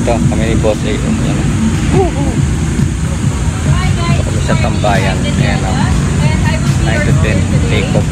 Ito, kami ni Boss A. Ito kami sa tambayan. Ayan o. 9 to 10. Take off.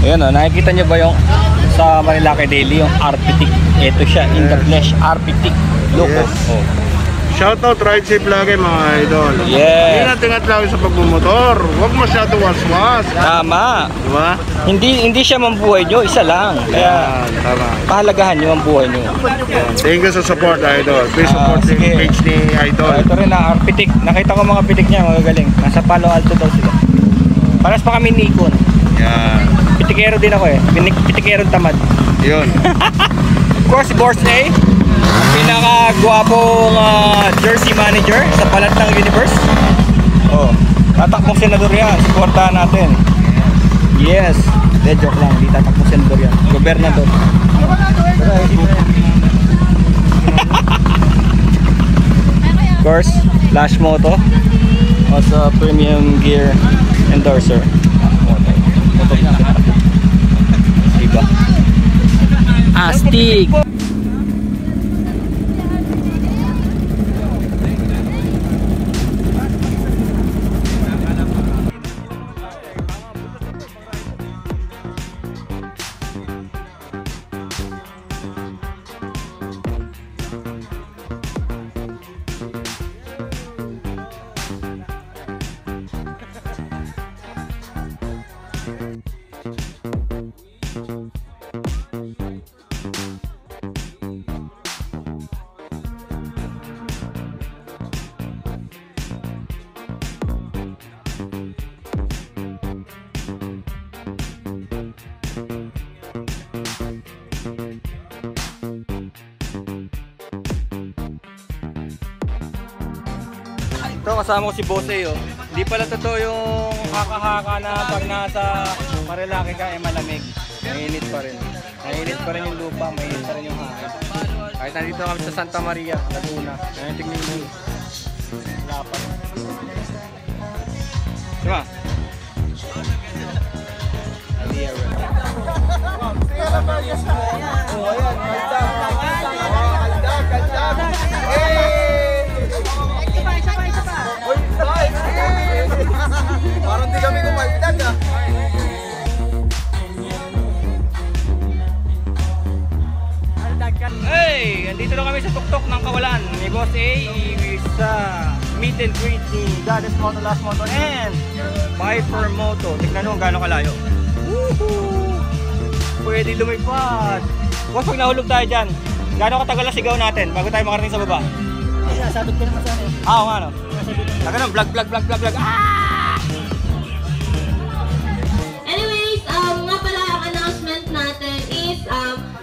Ayan o, nakikita nyo ba yung sa Marilaki Daily, yung Arpitic? Ito siya, in the flesh, Arpitic. Look, yes. Oh. Shoutout, ride safe lagi mga idol. Yes. Ingat-ingat lagi sa pagmumotor. Huwag masyado waswas. Tama. Diba? Hindi siya mambuhay nyo, isa lang. Kaya tama. Pahalagahan nyo ang buhay nyo. Thank you sa support, idol. Please support yung page ni idol. Ito rin na Arpitic. Nakita ko mga pitik niya, magagaling. Nasa Palo Alto daw sila. Paras pa kami Nikon. Yan. Pitikero din ako eh. Pitikero tamad. Yun. Of course, Boss A, pinaka-guwapong jersey manager sa balat ng universe. Oh, tatakbong senador yan. Supportahan natin. Yes. De joke lang, hindi tatakbong senador yan. Gobernador. Of course, Flash Moto. Also premium gear endorser. Diba? Astig! Ito, kasama ko si Boss A, oh. Hindi pala totoo yung haka-haka na pag nasa Marilaki ka ay malamig. Mainit pa rin. Mainit pa rin yung lupa, mainit pa rin yung hangin. Kahit nandito kami sa Santa Maria, Laguna. Ngayon tingnan mo yung lapat. Diba? Aliyah rin. Oh, ayan. Kaldag. Parang di kami kumagdag ah. Hey! Andito na kami sa tuktok ng Kawalan ni Boss A sa meet and greet ni Goddess Moto, Last Moto and Viper Moto. Tignan nyo kung gaano kalayo. Woohoo! Pwede lumipad. Boss, pag nahulog tayo dyan, gaano katagal na sigaw natin bago tayo makarating sa baba? Sabit ka naman sana eh. Oo nga no. Taga nang vlog. Ah! Anyways, nga pala ang announcement natin is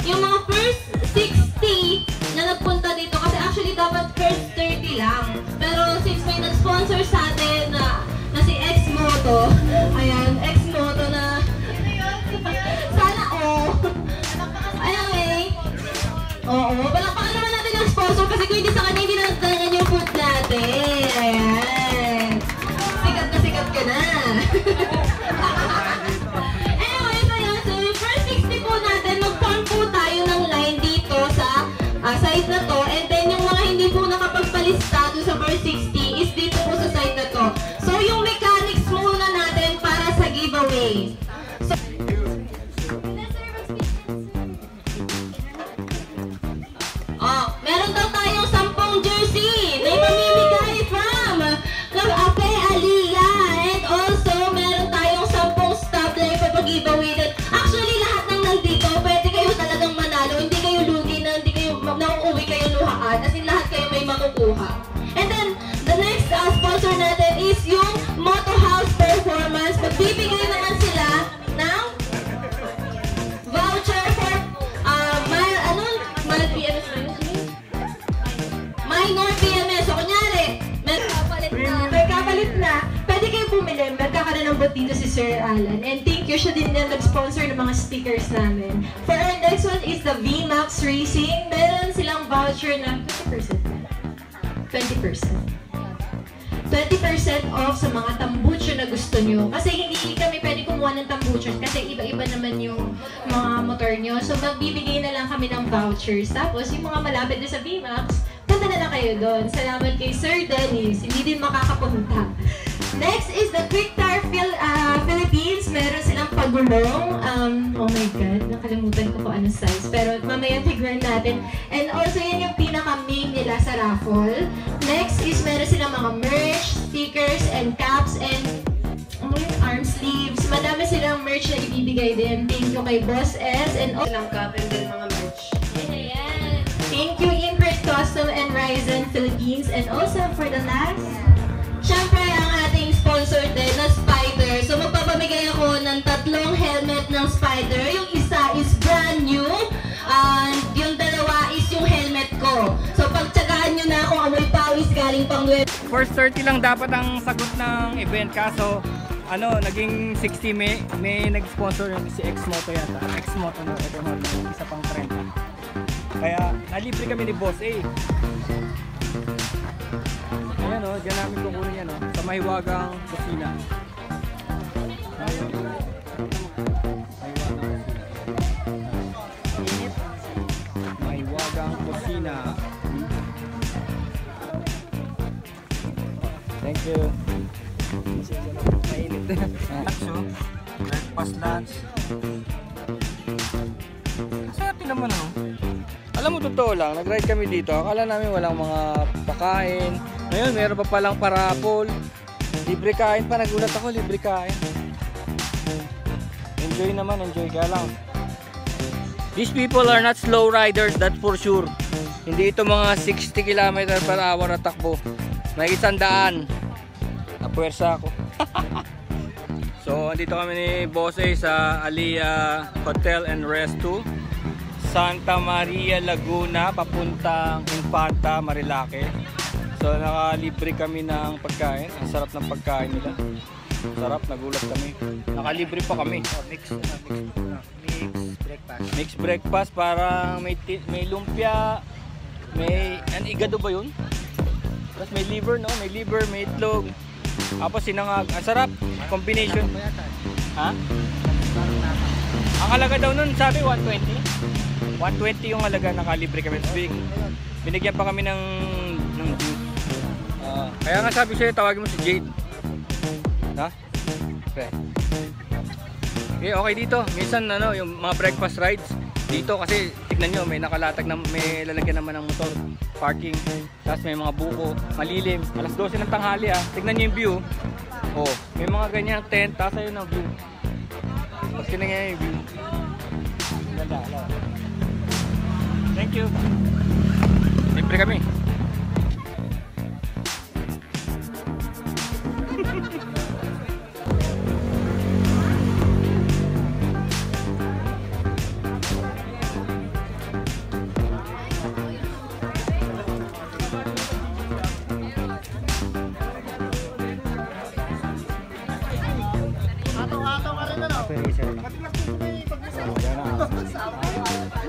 yung mga first 60 na nagpunta dito kasi actually dapat first 30 lang. Pero since may nag-sponsor sa atin na si X Moto, kung hindi sa kanya, hindi na nagtangan yung food natin. Ayan. Sikat ka na. Anyways, ayan. So, yung first 60 po natin, mag-form po tayo ng line dito sa side na to. And then, yung mga hindi po nakapagpalista doon sa first 60 is dito po sa side na to. So, yung mechanics muna natin para sa giveaway. So, meron daw tayong 10 jersey na ipamimigay from Ate Alia. And also, meron tayong 10 stop na ipapag-giveaway. Actually, lahat ng nandito, pwede kayo talagang manalo. Hindi kayo lugi na, hindi kayo nauuwi kayo luhaan. As in, lahat kayo may makukuha. And then, the next sponsor natin is yung Moto House Performance. Magbibigay naman sila ng voucher for minor PMS. So, kunyari, may kapalit na, pwede kayo bumili. Magkakaroon ng bot dito si Sir Alan. And thank you, siya din na nag-sponsor ng mga stickers namin. For our next one is the VMAX Racing. Meron silang voucher na 20%. 20% off sa mga tambucho na gusto nyo. Kasi hindi kami pwede kumuha ng tambucho kasi iba-iba naman yung mga motor nyo. So, magbibigay na lang kami ng vouchers. Tapos, yung mga malapit na sa VMAX, punta na lang kayo doon. Salamat kay Sir Dennis. Hindi din makakapunta. Next is the Quick Tire Philippines. Meron silang pagulong. Oh my God, nakalimutan ko kung anong size. Pero mamaya tignan natin. And also, yan yung pinaka-main nila sa raffle. Next is meron silang mga merch, stickers, and caps, and arm sleeves. Madami silang merch na ibibigay din. Thank you kay Boss S. And also, silang cap and then mga merch. Ayan. Thank you, Imprint Custom and Ryzen Philippines. And also, for the last, syempre, ang ating sponsor din na Spider. So, magpapamigay ako ng 3 helmet ng Spider. Yung isa is brand new. And yung dalawa is yung helmet ko. So, pagtsagaan nyo na kung amoy pawis galing pang web. First 30 lang dapat ang sagot ng event, kaso naging 60. May nag-sponsor yung si X-Moto yata. X-Moto no, ito mo, isa pang 30. Kaya nalibre kami ni Boss A. Ayan o, dyan namin kukunin yan o, sa Mahiwagang Kusina. Mahiwagang Kusina. Thank you. Mainit. Breakfast, lunch. Masarapin naman o. Alam mo, totoo lang, nag-ride kami dito. Akala namin walang mga pakain. Ngayon, meron pa palang parapol. Libre kain pa. Nagulat ako, libre kain. Enjoy naman, enjoy. Kaya lang, these people are not slow riders, that's for sure. Hindi ito mga 60 km per hour na takbo. May 100. Napuwersa ako. So, andito kami ni Boss A sa Alia Hotel and Rest 2. Santa Maria, Laguna, papuntang Infanta, Marilake. So nakalibre kami ng pagkain. Ang sarap ng pagkain nila. Sarap, nagulat kami. Nakalibre pa kami. Mixed breakfast, parang may lumpia, may igado ba yun? Tapos may liver, no? May liver, may itlog. Tapos sinangag. Ang sarap, combination. Ha? Ang halaga daw nun, sabi 120. 120 yung halaga, nakalibre kami. Binigyan pa kami ng juice. Kaya nga sabi sa'yo, tawagin mo si Jade. Ha? Okay. Okay dito. Minsan yung mga breakfast rides dito kasi tignan nyo, may nakalatag na, may lalagyan naman ng motor parking. Tapos may mga buko, malilim. Alas 12 ng tanghali Tignan nyo yung view. Oh, may mga ganyan tent, tapos ayun ang view. Tapos tignan nyo yung view. Ganda. Thank you. Libre kami.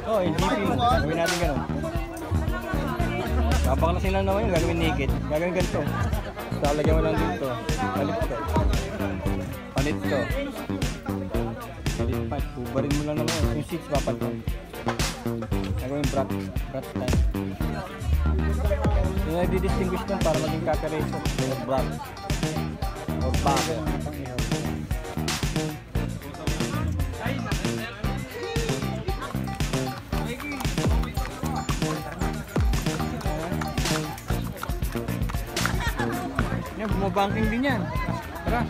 Oh, yung GP. Gawin natin ganun. Papaklasin lang naman yun, gagawin naked. Gagawin ganito. Lalagyan mo lang dito. Palit to. Palit to. Palit pa. Bubarin mo lang naman. Yung seats papat mo. Gagawin brat style. Yung nadi-distinguish lang para maging kakaracer. Or brat. Or bagel. Yan, bumabangking din yan. Tara.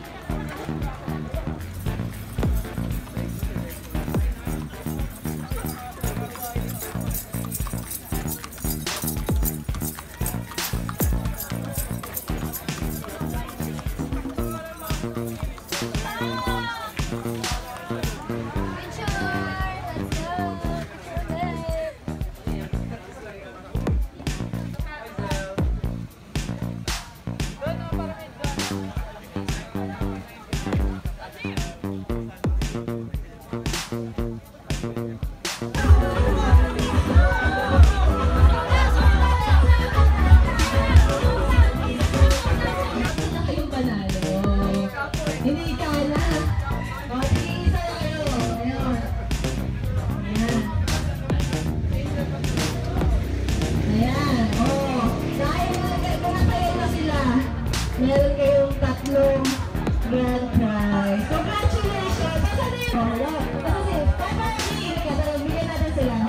Meron kayong tatlong grand prize. Congratulations! Basta na yun! Kasi, bigyan natin sila.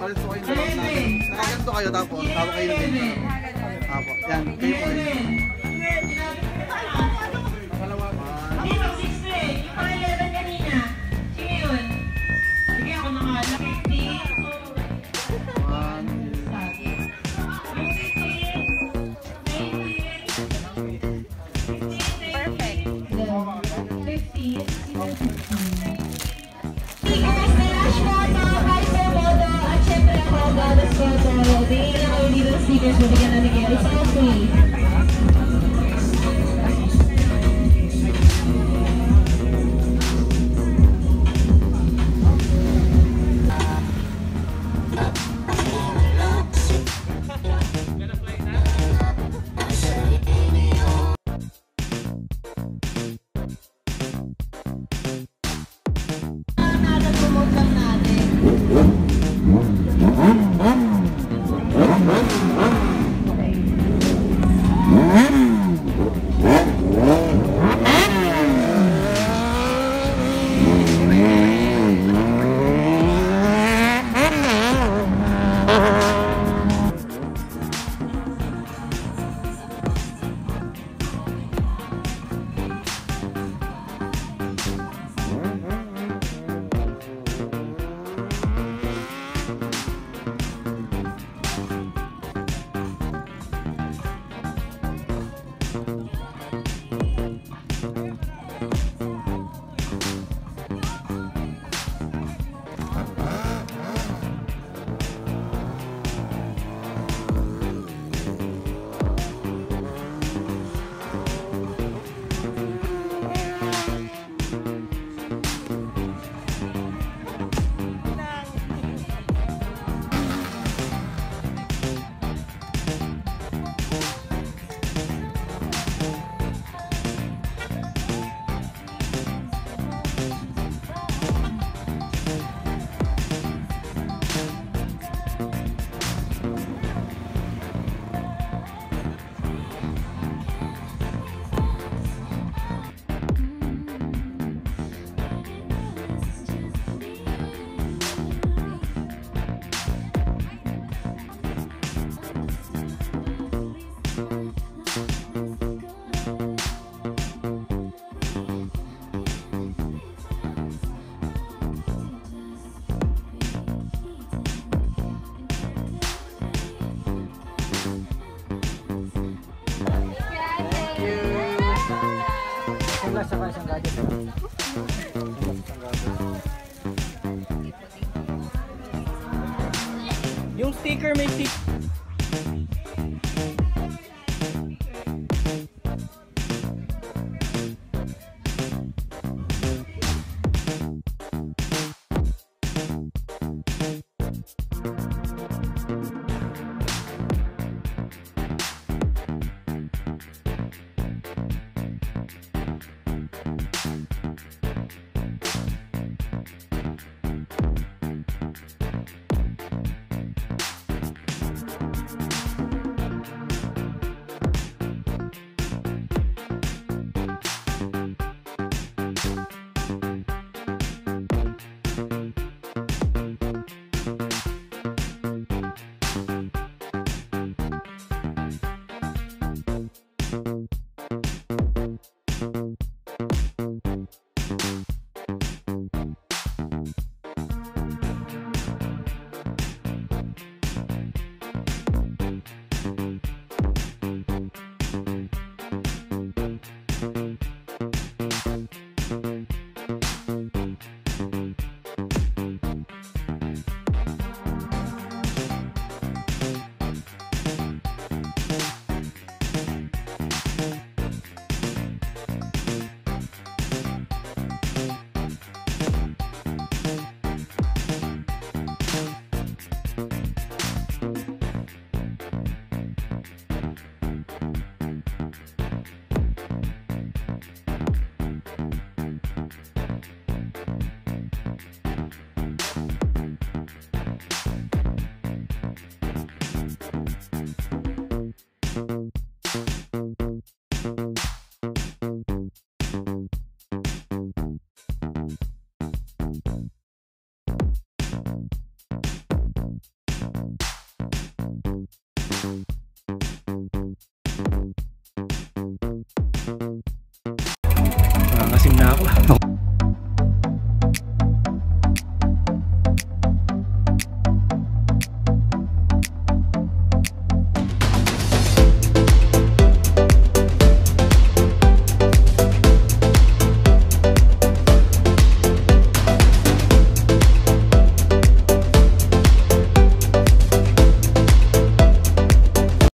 Palit po kayo sa nakaganto kayo tapos tawag kayo ng dito. Apo, yan, kayo po kayo. Pangalawa pa. Dito, 6 yung mga 11 kanina. Sige yun. Sige ako nakahala. 50. Tingin na kayo dito ng stickers, bibigyan natin kayo. It's all free. Promote lang natin. Okay. gadget na lang. Yung sticker may stick.